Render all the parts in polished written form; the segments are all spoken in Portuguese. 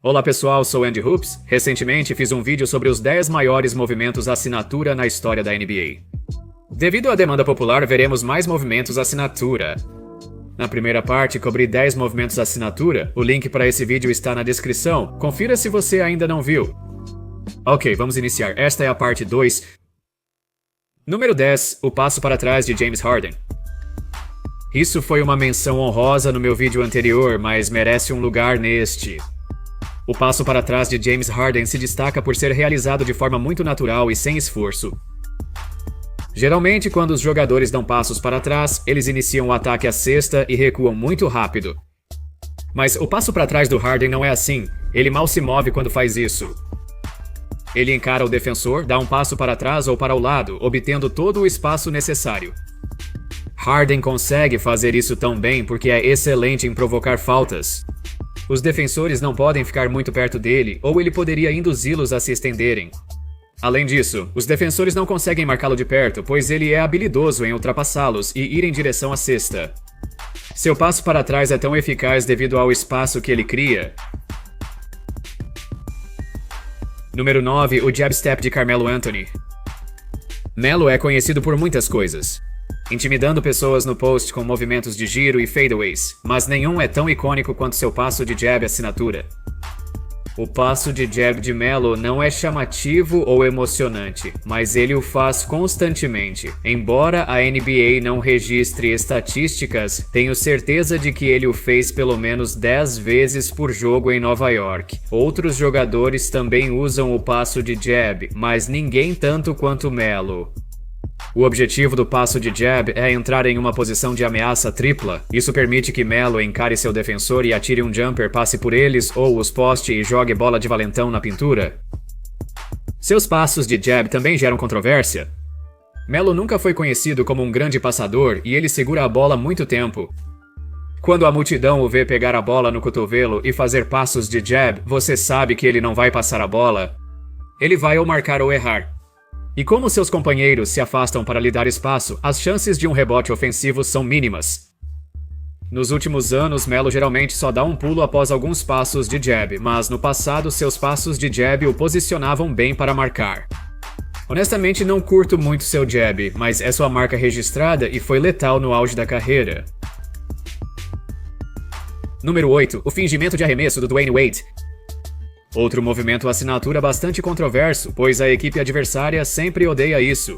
Olá pessoal, sou Andy Hoops. Recentemente fiz um vídeo sobre os 10 maiores movimentos assinatura na história da NBA. Devido à demanda popular, veremos mais movimentos assinatura. Na primeira parte, cobri 10 movimentos assinatura. O link para esse vídeo está na descrição. Confira se você ainda não viu. Ok, vamos iniciar. Esta é a parte 2. Número 10. O passo para trás de James Harden. Isso foi uma menção honrosa no meu vídeo anterior, mas merece um lugar neste. O passo para trás de James Harden se destaca por ser realizado de forma muito natural e sem esforço. Geralmente, quando os jogadores dão passos para trás, eles iniciam o ataque à cesta e recuam muito rápido. Mas o passo para trás do Harden não é assim, ele mal se move quando faz isso. Ele encara o defensor, dá um passo para trás ou para o lado, obtendo todo o espaço necessário. Harden consegue fazer isso tão bem porque é excelente em provocar faltas. Os defensores não podem ficar muito perto dele, ou ele poderia induzi-los a se estenderem. Além disso, os defensores não conseguem marcá-lo de perto, pois ele é habilidoso em ultrapassá-los e ir em direção à cesta. Seu passo para trás é tão eficaz devido ao espaço que ele cria. Número 9. O Jab Step de Carmelo Anthony. Melo é conhecido por muitas coisas, intimidando pessoas no post com movimentos de giro e fadeaways, mas nenhum é tão icônico quanto seu passo de jab assinatura. O passo de jab de Melo não é chamativo ou emocionante, mas ele o faz constantemente. Embora a NBA não registre estatísticas, tenho certeza de que ele o fez pelo menos 10 vezes por jogo em Nova York. Outros jogadores também usam o passo de jab, mas ninguém tanto quanto Melo. O objetivo do passo de jab é entrar em uma posição de ameaça tripla. Isso permite que Melo encare seu defensor e atire um jumper, passe por eles ou os poste e jogue bola de valentão na pintura. Seus passos de jab também geram controvérsia. Melo nunca foi conhecido como um grande passador e ele segura a bola muito tempo. Quando a multidão o vê pegar a bola no cotovelo e fazer passos de jab, você sabe que ele não vai passar a bola. Ele vai ou marcar ou errar. E como seus companheiros se afastam para lhe dar espaço, as chances de um rebote ofensivo são mínimas. Nos últimos anos, Melo geralmente só dá um pulo após alguns passos de jab, mas no passado seus passos de jab o posicionavam bem para marcar. Honestamente, não curto muito seu jab, mas é sua marca registrada e foi letal no auge da carreira. Número 8. O fingimento de arremesso do Dwyane Wade. Outro movimento assinatura bastante controverso, pois a equipe adversária sempre odeia isso.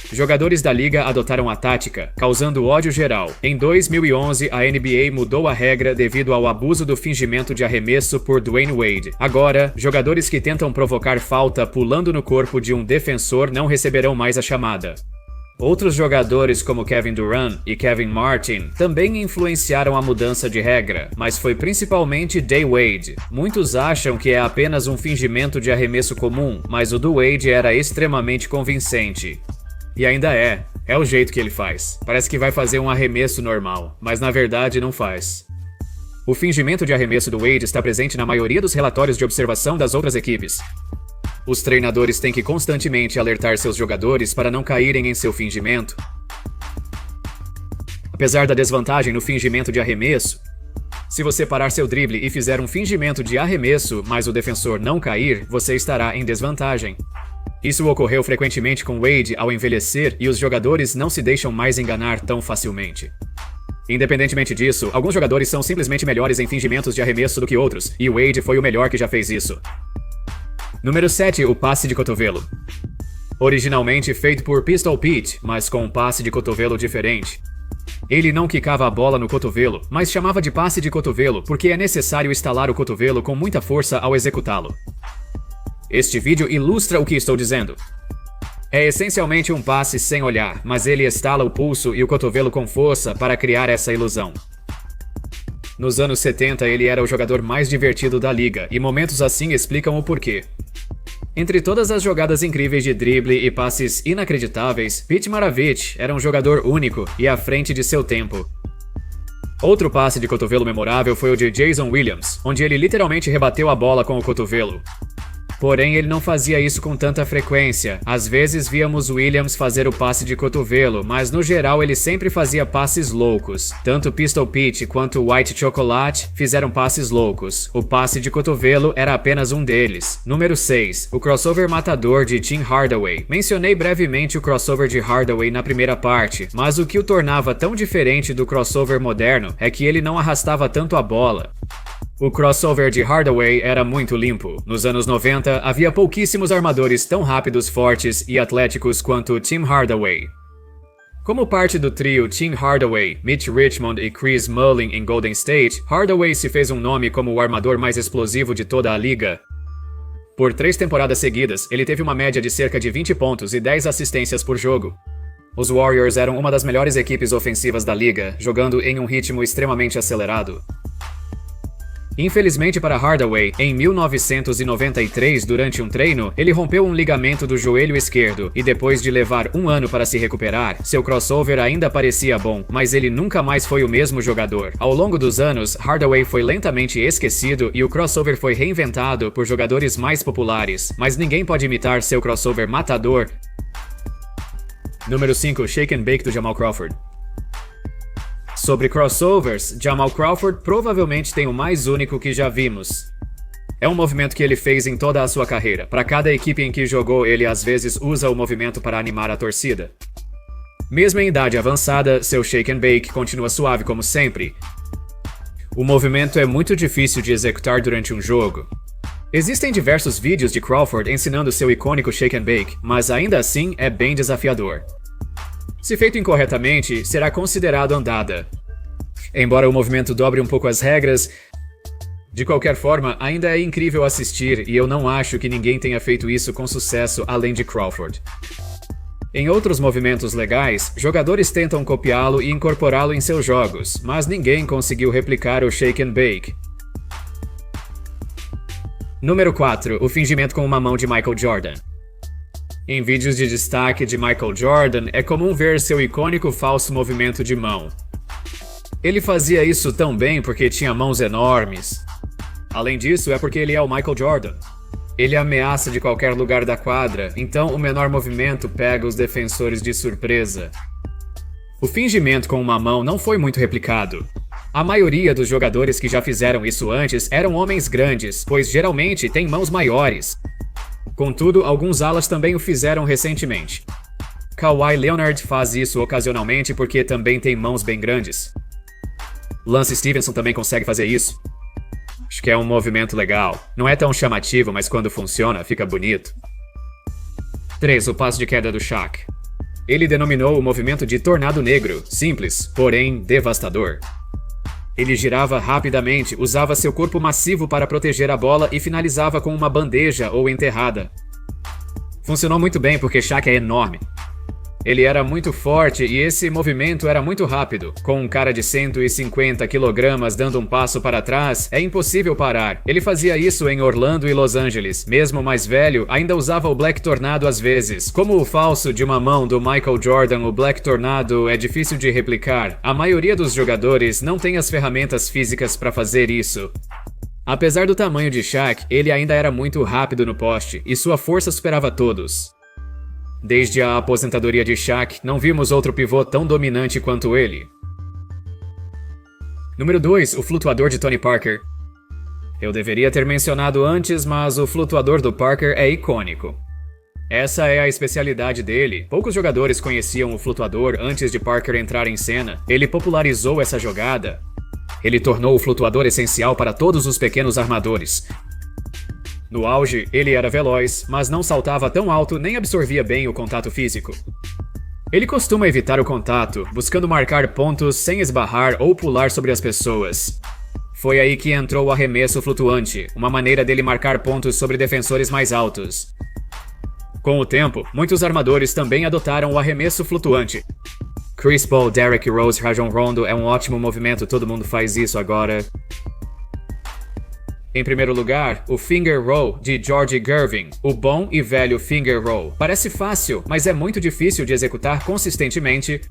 Jogadores da liga adotaram a tática, causando ódio geral. Em 2011, a NBA mudou a regra devido ao abuso do fingimento de arremesso por Dwyane Wade. Agora, jogadores que tentam provocar falta pulando no corpo de um defensor não receberão mais a chamada. Outros jogadores como Kevin Durant e Kevin Martin também influenciaram a mudança de regra, mas foi principalmente Dwyane Wade. Muitos acham que é apenas um fingimento de arremesso comum, mas o do Wade era extremamente convincente. E ainda é o jeito que ele faz. Parece que vai fazer um arremesso normal, mas na verdade não faz. O fingimento de arremesso do Wade está presente na maioria dos relatórios de observação das outras equipes. Os treinadores têm que constantemente alertar seus jogadores para não caírem em seu fingimento. Apesar da desvantagem no fingimento de arremesso, se você parar seu drible e fizer um fingimento de arremesso, mas o defensor não cair, você estará em desvantagem. Isso ocorreu frequentemente com Wade ao envelhecer e os jogadores não se deixam mais enganar tão facilmente. Independentemente disso, alguns jogadores são simplesmente melhores em fingimentos de arremesso do que outros, e Wade foi o melhor que já fez isso. Número 7. O passe de cotovelo. Originalmente feito por Pistol Pete, mas com um passe de cotovelo diferente. Ele não quicava a bola no cotovelo, mas chamava de passe de cotovelo porque é necessário estalar o cotovelo com muita força ao executá-lo. Este vídeo ilustra o que estou dizendo. É essencialmente um passe sem olhar, mas ele estala o pulso e o cotovelo com força para criar essa ilusão. Nos anos 70, ele era o jogador mais divertido da liga, e momentos assim explicam o porquê. Entre todas as jogadas incríveis de drible e passes inacreditáveis, Pete Maravich era um jogador único e à frente de seu tempo. Outro passe de cotovelo memorável foi o de Jason Williams, onde ele literalmente rebateu a bola com o cotovelo. Porém, ele não fazia isso com tanta frequência. Às vezes víamos Williams fazer o passe de cotovelo, mas no geral ele sempre fazia passes loucos. Tanto Pistol Pete quanto White Chocolate fizeram passes loucos. O passe de cotovelo era apenas um deles. Número 6. O crossover matador de Tim Hardaway. Mencionei brevemente o crossover de Hardaway na primeira parte, mas o que o tornava tão diferente do crossover moderno é que ele não arrastava tanto a bola. O crossover de Hardaway era muito limpo. Nos anos 90, havia pouquíssimos armadores tão rápidos, fortes e atléticos quanto Tim Hardaway. Como parte do trio Tim Hardaway, Mitch Richmond e Chris Mullin em Golden State, Hardaway se fez um nome como o armador mais explosivo de toda a liga. Por 3 temporadas seguidas, ele teve uma média de cerca de 20 pontos e 10 assistências por jogo. Os Warriors eram uma das melhores equipes ofensivas da liga, jogando em um ritmo extremamente acelerado. Infelizmente para Hardaway, em 1993, durante um treino, ele rompeu um ligamento do joelho esquerdo e depois de levar um ano para se recuperar, seu crossover ainda parecia bom, mas ele nunca mais foi o mesmo jogador. Ao longo dos anos, Hardaway foi lentamente esquecido e o crossover foi reinventado por jogadores mais populares, mas ninguém pode imitar seu crossover matador. Número 5. Shake and Bake do Jamal Crawford. Sobre crossovers, Jamal Crawford provavelmente tem o mais único que já vimos. É um movimento que ele fez em toda a sua carreira. Para cada equipe em que jogou, ele às vezes usa o movimento para animar a torcida. Mesmo em idade avançada, seu shake and bake continua suave como sempre. O movimento é muito difícil de executar durante um jogo. Existem diversos vídeos de Crawford ensinando seu icônico shake and bake, mas ainda assim é bem desafiador. Se feito incorretamente, será considerado andada. Embora o movimento dobre um pouco as regras, de qualquer forma, ainda é incrível assistir e eu não acho que ninguém tenha feito isso com sucesso além de Crawford. Em outros movimentos legais, jogadores tentam copiá-lo e incorporá-lo em seus jogos, mas ninguém conseguiu replicar o shake and bake. Número 4. O fingimento com uma mão de Michael Jordan. Em vídeos de destaque de Michael Jordan, é comum ver seu icônico falso movimento de mão. Ele fazia isso tão bem porque tinha mãos enormes. Além disso, é porque ele é o Michael Jordan. Ele ameaça de qualquer lugar da quadra, então o menor movimento pega os defensores de surpresa. O fingimento com uma mão não foi muito replicado. A maioria dos jogadores que já fizeram isso antes eram homens grandes, pois geralmente têm mãos maiores. Contudo, alguns alas também o fizeram recentemente. Kawhi Leonard faz isso ocasionalmente porque também tem mãos bem grandes. Lance Stevenson também consegue fazer isso. Acho que é um movimento legal. Não é tão chamativo, mas quando funciona, fica bonito. 3. O passo de queda do Shaq. Ele denominou o movimento de tornado negro, simples, porém devastador. Ele girava rapidamente, usava seu corpo massivo para proteger a bola e finalizava com uma bandeja ou enterrada. Funcionou muito bem porque Shaq é enorme. Ele era muito forte e esse movimento era muito rápido. Com um cara de 150 kg dando um passo para trás, é impossível parar. Ele fazia isso em Orlando e Los Angeles. Mesmo mais velho, ainda usava o Black Tornado às vezes. Como o falso de uma mão do Michael Jordan, o Black Tornado é difícil de replicar. A maioria dos jogadores não tem as ferramentas físicas para fazer isso. Apesar do tamanho de Shaq, ele ainda era muito rápido no poste e sua força superava todos. Desde a aposentadoria de Shaq, não vimos outro pivô tão dominante quanto ele. Número 2. O flutuador de Tony Parker. Eu deveria ter mencionado antes, mas o flutuador do Parker é icônico. Essa é a especialidade dele. Poucos jogadores conheciam o flutuador antes de Parker entrar em cena. Ele popularizou essa jogada. Ele tornou o flutuador essencial para todos os pequenos armadores. No auge, ele era veloz, mas não saltava tão alto nem absorvia bem o contato físico. Ele costuma evitar o contato, buscando marcar pontos sem esbarrar ou pular sobre as pessoas. Foi aí que entrou o arremesso flutuante, uma maneira dele marcar pontos sobre defensores mais altos. Com o tempo, muitos armadores também adotaram o arremesso flutuante. Chris Paul, Derrick Rose, Rajon Rondo é um ótimo movimento, todo mundo faz isso agora. Em primeiro lugar, o Finger Roll de George Gervin, o bom e velho Finger Roll. Parece fácil, mas é muito difícil de executar consistentemente.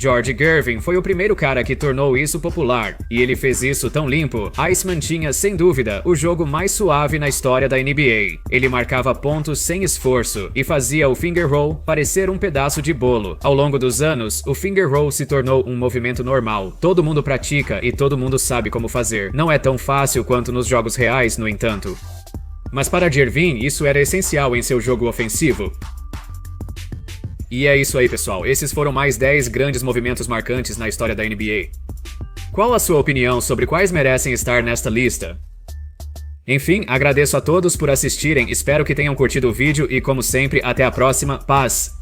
George Gervin foi o primeiro cara que tornou isso popular, e ele fez isso tão limpo. Iceman tinha, sem dúvida, o jogo mais suave na história da NBA. Ele marcava pontos sem esforço e fazia o finger roll parecer um pedaço de bolo. Ao longo dos anos, o finger roll se tornou um movimento normal. Todo mundo pratica e todo mundo sabe como fazer. Não é tão fácil quanto nos jogos reais, no entanto. Mas para Gervin, isso era essencial em seu jogo ofensivo. E é isso aí, pessoal. Esses foram mais 10 grandes movimentos marcantes na história da NBA. Qual a sua opinião sobre quais merecem estar nesta lista? Enfim, agradeço a todos por assistirem, espero que tenham curtido o vídeo e, como sempre, até a próxima. Paz!